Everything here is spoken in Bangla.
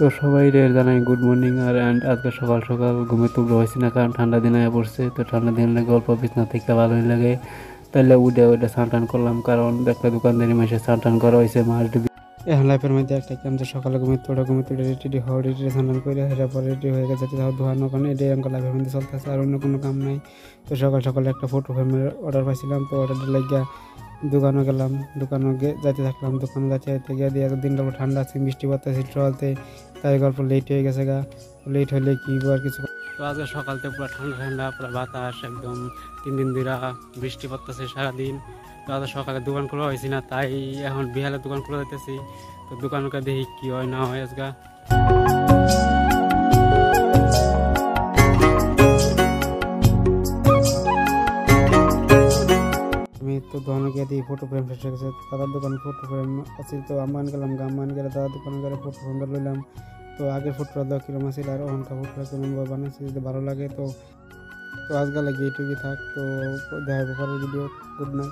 তো সবাই জানাই গুড মর্নিং। আর আজকে সকাল সকাল ঘুমে তুবড়ো হয়েছি না, কারণ ঠান্ডা দিন আয়া পড়ছে। তো ঠান্ডা দিন লাগে অল্প বিছনা থেকে ভালোই লাগে, তাইলে উঠে স্নান টান করলাম, কারণ একটা দোকানদারি মাসে স্নান টান করা হয়েছে মাস ডুবি। এখন লাইফের মধ্যে একটা কাম যে সকালে ঘুমে তুলে রেডি হওয়া, রেডি স্নান টান করে হেরার পর রেডি হয়ে গেছে ধোয়ানোর কারণে এটাই আমার লাইফের মধ্যে চলতেছে, আর অন্য কোনো কাম নাই। তো সকাল সকালে একটা ফটো ফ্রেমের অর্ডার পাইছিলাম, তো অর্ডারটা লাগিয়া দোকানে গেলাম। দোকানে যাইতে থাকলাম, দোকানে যাইতে গিয়ে দিয়ে দিনটা ঠান্ডা আছে, বৃষ্টি পড়তেছে ট্রলতে, তাই গল্প লেট হয়ে গেছে গা। লেট হলে কি আর কিছু। তো আজকে সকালতে পুরো ঠান্ডা ঠান্ডা, পুরো বাতাস একদম। 3 দিন ধরে বৃষ্টি পড়তেছে সারাদিন। তো আজকে সকালে দোকান খোলা হয়েছি না, তাই এখন বিহালে দোকান খোলা যাইতেছি। তো দোকানকে দেখি কি হয় না হয় আজকে। আমি তো দোকানে গিয়ে দিই ফটো ফ্রেম শেষ হয়ে গেছে, দাদার দোকানে ফটো ফ্রেম আছে। তো আম্মান গেলাম, গাম্মান গেলে দাদার দোকানে গেলে ফটো ফ্রেমটা লইলাম। তো আগের ফটোটা দেওয়া কিরম আছিল আর ওখানকার ফটোটা কেমনভাবে বানাইছি, যদি ভালো লাগে তো। তো আজকাল লাগে এইটুকুই থাক। তো দেখা হবে পরের ভিডিও। Good night.